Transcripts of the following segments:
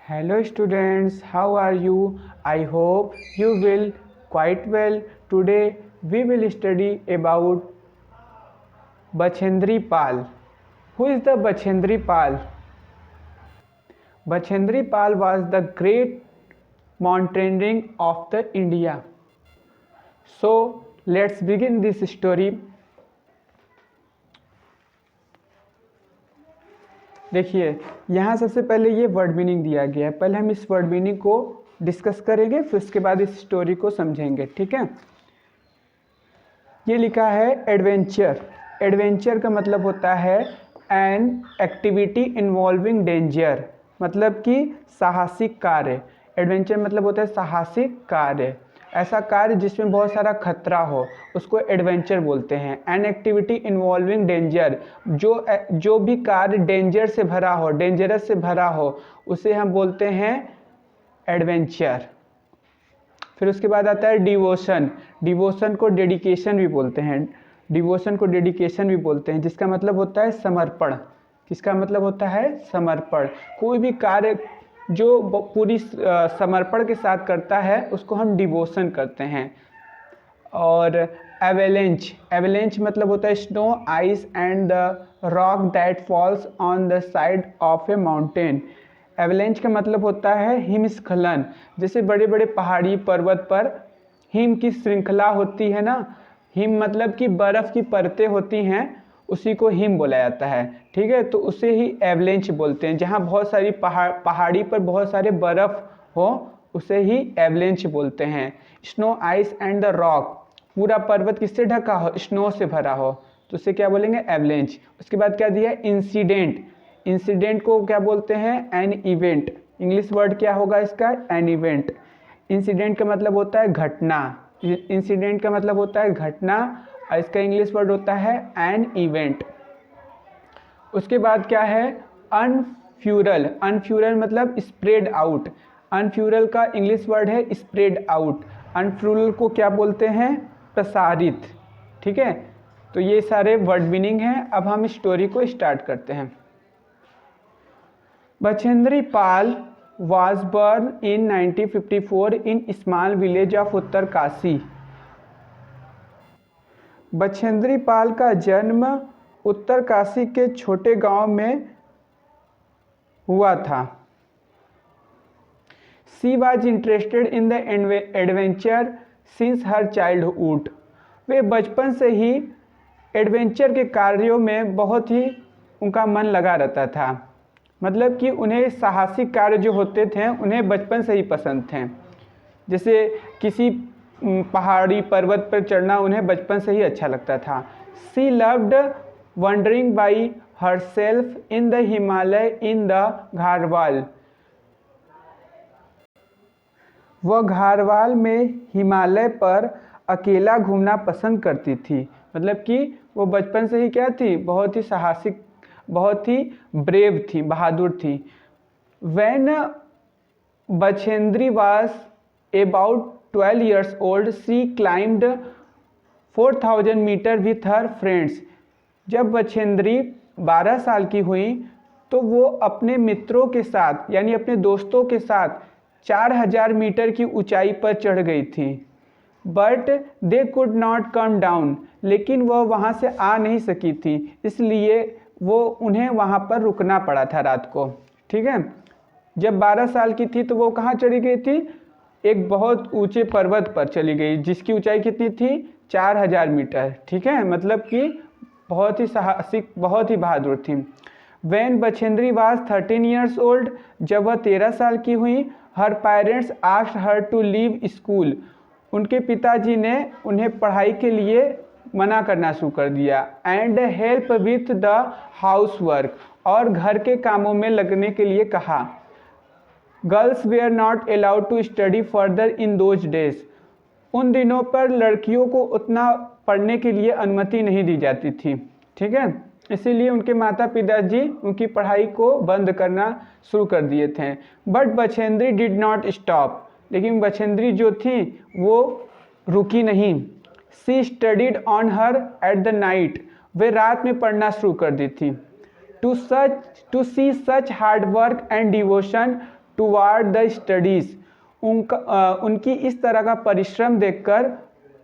Hello students, how are you? I hope you will quite well. Today we will study about Bachendri Pal. Who is the Bachendri Pal? Bachendri Pal was the great mountaineering of the India. So let's begin this story. देखिए यहाँ सबसे पहले ये word meaning दिया गया है। पहले हम इस वर्ड मीनिंग को डिस्कस करेंगे, फिर उसके बाद इस स्टोरी को समझेंगे। ठीक है, ये लिखा है एडवेंचर। एडवेंचर का मतलब होता है एन एक्टिविटी इन्वॉल्विंग डेंजर, मतलब कि साहसिक कार्य। एडवेंचर मतलब होता है साहसिक कार्य, ऐसा कार्य जिसमें बहुत सारा खतरा हो उसको एडवेंचर बोलते हैं। एन एक्टिविटी इन्वॉल्विंग डेंजर, जो भी कार्य डेंजर से भरा हो, डेंजरस से भरा हो, उसे हम बोलते हैं एडवेंचर। फिर उसके बाद आता है डिवोशन। डिवोशन को डेडिकेशन भी बोलते हैं। डिवोशन को डेडिकेशन भी बोलते हैं, जिसका मतलब होता है समर्पण। किसका मतलब होता है? समर्पण। कोई भी कार्य जो पूरी समर्पण के साथ करता है उसको हम डिवोशन करते हैं। और एवेलेंच, एवेलेंच मतलब होता है snow, ice and the rock that falls on the side of a mountain. Avalanche का मतलब होता है हिमस्खलन। जैसे बड़े बड़े पहाड़ी पर्वत पर हिम की श्रृंखला होती है ना, हिम मतलब कि बर्फ़ की परतें होती हैं, उसी को हिम बोला जाता है। ठीक है, तो उसे ही एवलेंच बोलते हैं। जहाँ बहुत सारी पहाड़ी पर बहुत सारे बर्फ़ हो उसे ही एवलेंच बोलते हैं। Snow, ice and the rock, पूरा पर्वत किससे ढका हो? स्नो से भरा हो, तो उसे क्या बोलेंगे? एवलेंच। उसके बाद क्या दिया? इंसिडेंट। इंसिडेंट को क्या बोलते हैं? An event. इंग्लिश वर्ड क्या होगा इसका? An event. इंसिडेंट का मतलब होता है घटना। इंसिडेंट का मतलब होता है घटना, और इसका इंग्लिश वर्ड होता है एन इवेंट। उसके बाद क्या है? अनफ्यूरल। अनफ्यूरल मतलब स्प्रेड आउट। अनफ्यूरल का इंग्लिश वर्ड है स्प्रेड आउट। अनफ्यूरल को क्या बोलते हैं? प्रसारित। ठीक है, तो ये सारे वर्ड मीनिंग हैं। अब हम स्टोरी को स्टार्ट करते हैं। Bachendri Pal was born in 1954 in small village of Uttarkashi. Bachendri Pal का जन्म उत्तरकाशी के छोटे गांव में हुआ था। She was interested in the adventure since her childhood। वे बचपन से ही एडवेंचर के कार्यों में बहुत ही उनका मन लगा रहता था। मतलब कि उन्हें साहसिक कार्य जो होते थे उन्हें बचपन से ही पसंद थे। जैसे किसी पहाड़ी पर्वत पर चढ़ना उन्हें बचपन से ही अच्छा लगता था। She loved wandering by herself in the Himalaya in the Garhwal. वह घारवाल में हिमालय पर अकेला घूमना पसंद करती थी। मतलब कि वो बचपन से ही क्या थी? बहुत ही साहसिक, बहुत ही ब्रेव थी, बहादुर थी। When Bachendri was about 12 years old, she climbed 4000 metre with her friends। जब बछेंद्री 12 साल की हुई तो वो अपने मित्रों के साथ यानी अपने दोस्तों के साथ 4000 मीटर की ऊंचाई पर चढ़ गई थी। But they could not come down, लेकिन वह वहाँ से आ नहीं सकी थी, इसलिए वो उन्हें वहाँ पर रुकना पड़ा था रात को। ठीक है, जब 12 साल की थी तो वो कहाँ चढ़ी गई थी? एक बहुत ऊंचे पर्वत पर चली गई, जिसकी ऊंचाई कितनी थी? 4000 मीटर। ठीक है, मतलब कि बहुत ही साहसिक, बहुत ही बहादुर थी। When Bachendri was 13 years old, जब वह 13 साल की हुई, her parents asked her to leave school। उनके पिताजी ने उन्हें पढ़ाई के लिए मना करना शुरू कर दिया। And help with the house work, और घर के कामों में लगने के लिए कहा। Girls were not allowed to study further in those days. उन दिनों पर लड़कियों को उतना पढ़ने के लिए अनुमति नहीं दी जाती थी। ठीक है, इसीलिए उनके माता पिताजी उनकी पढ़ाई को बंद करना शुरू कर दिए थे। But Bachendri did not stop, लेकिन बछेंद्री जो थी वो रुकी नहीं। She studied on her at the night, वे रात में पढ़ना शुरू कर दी थी। To see such hard work and devotion toward the studies. उनकी इस तरह का परिश्रम देखकर,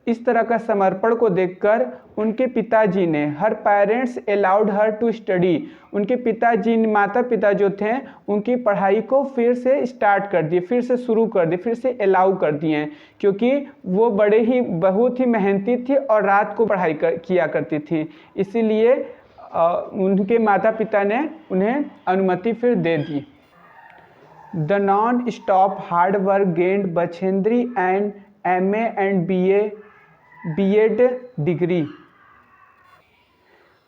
इस तरह का समर्पण को देखकर उनके पिताजी ने, her parents allowed her to study, उनके पिताजी, माता पिता जो थे उनकी पढ़ाई को फिर से स्टार्ट कर दिए, फिर से शुरू कर दिए, फिर से अलाउ कर दिए, क्योंकि वो बहुत ही मेहनती थी और रात को पढ़ाई किया करती थी। इसीलिए उनके माता पिता ने उन्हें अनुमति फिर दे दी। The non stop hard work gained Bachendri and MA and BEd degree.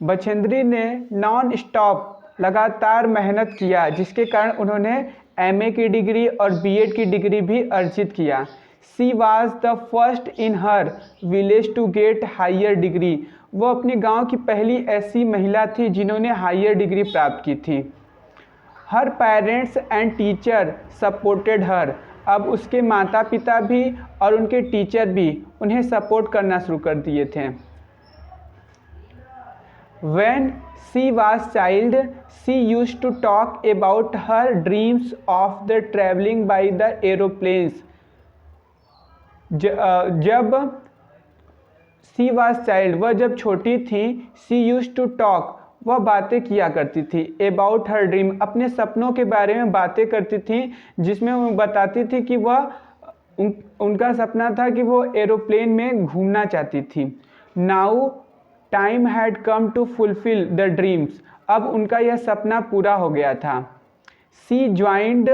Bachendri ने नॉन स्टॉप लगातार मेहनत किया, जिसके कारण उन्होंने MA की डिग्री और BEd की डिग्री भी अर्जित किया। She was the first in her village to get higher degree. वो अपने गांव की पहली ऐसी महिला थी जिन्होंने हायर डिग्री प्राप्त की थी। हर पेरेंट्स एंड टीचर सपोर्टेड हर। अब उसके माता पिता भी और उनके टीचर भी उन्हें सपोर्ट करना शुरू कर दिए थे। When she was child, she used to talk about her dreams of the traveling by the aeroplanes. जब she was child, वह जब छोटी थी, she used to talk, वह बातें किया करती थी, अबाउट हर ड्रीम, अपने सपनों के बारे में बातें करती थी, जिसमें वो बताती थी कि वह उनका सपना था कि वो एरोप्लेन में घूमना चाहती थी। Now time had come to fulfil the dreams, अब उनका यह सपना पूरा हो गया था। She joined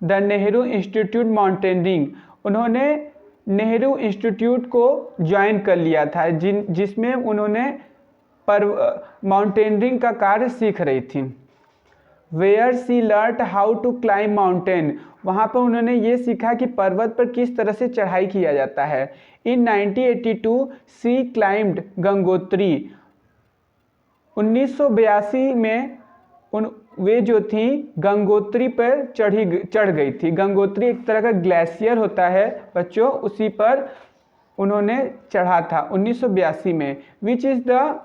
the Nehru institute mountaineering, उन्होंने नेहरू इंस्टीट्यूट को ज्वाइन कर लिया था, जिसमें उन्होंने माउंटेनियरिंग का कार्य सीख रही थी। Where she learn how to climb mountain, वहाँ पर उन्होंने ये सीखा कि पर्वत पर किस तरह से चढ़ाई किया जाता है। इन 1982 सी क्लाइम्ड गंगोत्री, 1982 में वे जो थी गंगोत्री पर चढ़ गई थी। गंगोत्री एक तरह का ग्लेशियर होता है बच्चों, उसी पर उन्होंने चढ़ा था 1982 में। विच इज़ द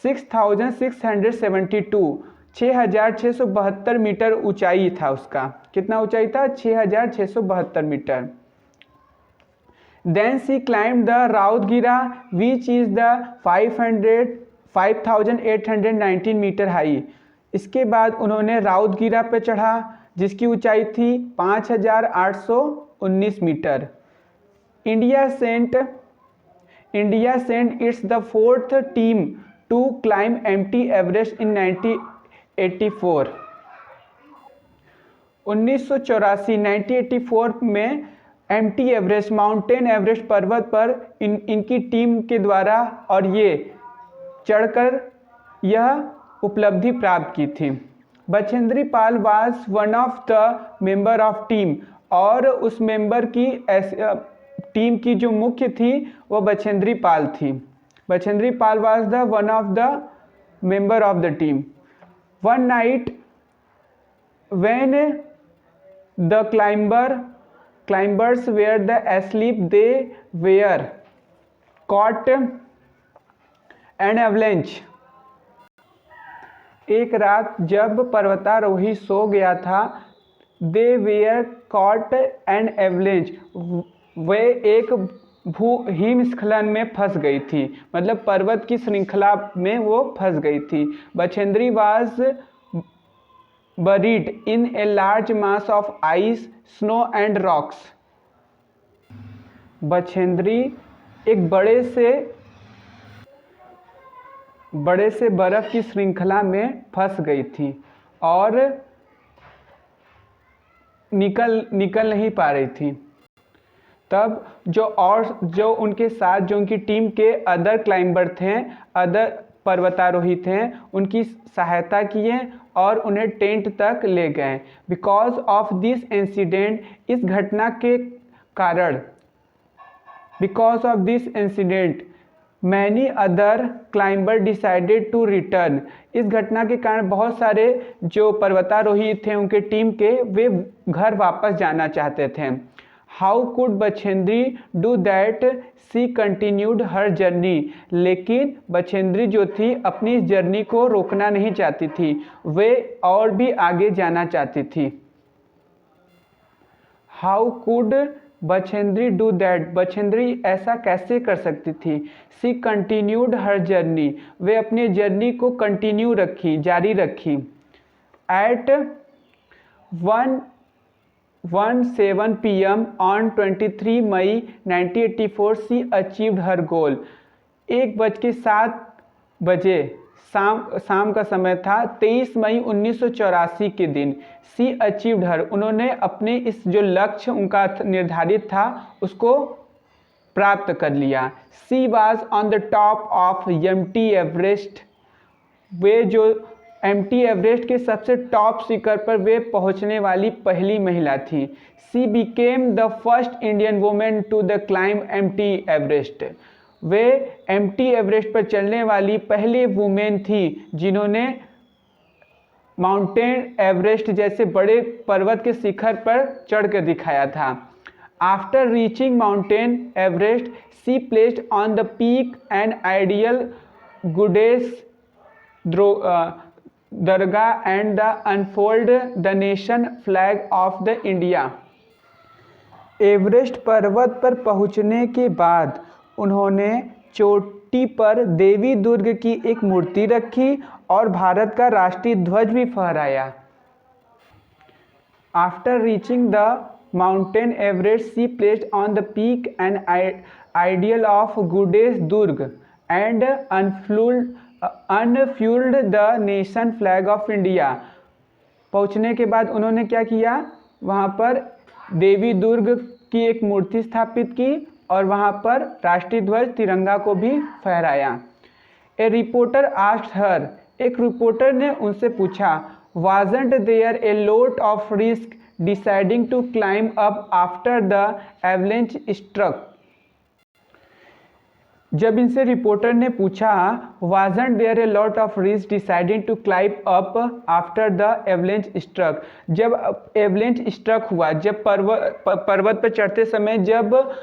6672, 6672 मीटर ऊंचाई था उसका। कितना ऊंचाई था? 6672 metre. Then she climbed the Rudugaira which is the 5819 metre high. इसके बाद उन्होंने राउतगिरा पर चढ़ा, जिसकी ऊंचाई थी 5819 metre. India sent its the fourth team to climb empty Everest in 1984। 1984 में एम्प्टी एवरेस्ट, माउंटेन एवरेस्ट पर्वत पर इनकी टीम के द्वारा और ये चढ़कर यह उपलब्धि प्राप्त की थी। Bachendri Pal was one of the member of team, और उस मेंबर की टीम की जो मुख्य थी वो बछेंद्री पाल थी। Bachendri Pal was the one of the member of the team. One night when the climbers were the asleep, they were caught an avalanche। एक रात जब पर्वतारोही सो गया था, they were caught an avalanche, वे एक हिमस्खलन में फंस गई थी, मतलब पर्वत की श्रृंखला में वो फंस गई थी। Bachendri was buried in a large mass of ice, snow and rocks। Bachendri एक बड़े से बर्फ की श्रृंखला में फंस गई थी और निकल नहीं पा रही थी। तब जो उनके साथ जो उनकी टीम के अदर क्लाइंबर थे, अदर पर्वतारोही थे, उनकी सहायता किए और उन्हें टेंट तक ले गए। बिकॉज ऑफ दिस इंसिडेंट, इस घटना के कारण, because of this incident many other climber decided to return. इस घटना के कारण बहुत सारे जो पर्वतारोही थे उनके टीम के, वे घर वापस जाना चाहते थे। How could Bachendri do that, she continued her journey. लेकिन बछेंद्री जो थी अपनी इस जर्नी को रोकना नहीं चाहती थी, वे और भी आगे जाना चाहती थी। How could Bachendri do that, Bachendri ऐसा कैसे कर सकती थी। सी कंटिन्यूड हर जर्नी, वे अपने जर्नी को कंटिन्यू रखी, जारी रखी। At 1:17 PM on 23 May 1984 she achieved her goal. 1:07 शाम का समय था, 23 मई 1984 के दिन। सी अचीव्ड हर, उन्होंने अपने इस जो लक्ष्य उनका निर्धारित था उसको प्राप्त कर लिया। She was on the top of empty Everest, वे जो एम्प्टी एवरेस्ट के सबसे टॉप शिखर पर वे पहुंचने वाली पहली महिला थी। She became the first Indian women to the climb empty Everest, वे एम्प्टी एवरेस्ट पर चलने वाली पहली वुमेन थी जिन्होंने माउंटेन एवरेस्ट जैसे बड़े पर्वत के शिखर पर चढ़कर दिखाया था। After reaching mountain Everest she placed on the peak and ideal goddess Durga and the unfold the nation flag of the India. Everest पर्वत पर पहुंचने के बाद उन्होंने चोटी पर देवी दुर्ग की एक मूर्ति रखी और भारत का राष्ट्रीय ध्वज भी फहराया। After reaching the mountain Everest she placed on the peak and ideal of goddess Durga and unfurled the nation flag of India. पहुंचने के बाद उन्होंने क्या किया, वहाँ पर देवी दुर्ग की एक मूर्ति स्थापित की और वहाँ पर राष्ट्रीय ध्वज तिरंगा को भी फहराया। ए रिपोर्टर आस्क्ड हर, एक रिपोर्टर ने उनसे पूछा, wasn't there a lot of risk deciding to climb up after the avalanche struck. जब इनसे रिपोर्टर ने पूछा, wasn't there a lot of risk deciding to climb up after the avalanche struck, जब avalanche struck हुआ, जब पर्वत पर चढ़ते समय जब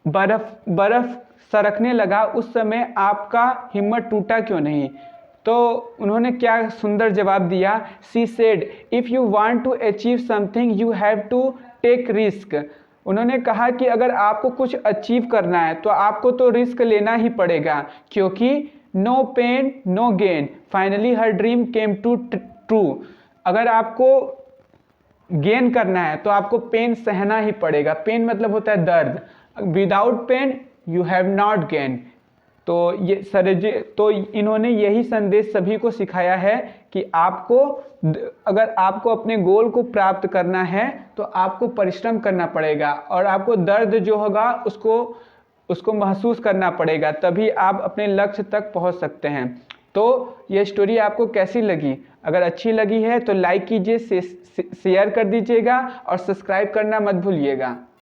बर्फ सरकने लगा, उस समय आपका हिम्मत टूटा क्यों नहीं। तो उन्होंने क्या सुंदर जवाब दिया, she said if you want to achieve something you have to take risk. उन्होंने कहा कि अगर आपको कुछ अचीव करना है तो आपको तो रिस्क लेना ही पड़ेगा, क्योंकि no pain no gain finally her dream came to true. अगर आपको गेन करना है तो आपको पेन सहना ही पड़ेगा। पेन मतलब होता है दर्द, without pain you have not gain. तो इन्होंने यही संदेश सभी को सिखाया है कि अगर आपको अपने गोल को प्राप्त करना है तो आपको परिश्रम करना पड़ेगा और आपको दर्द जो होगा उसको महसूस करना पड़ेगा, तभी आप अपने लक्ष्य तक पहुंच सकते हैं। तो ये स्टोरी आपको कैसी लगी? अगर अच्छी लगी है तो लाइक कीजिए, शेयर कर दीजिएगा और सब्सक्राइब करना मत भूलिएगा।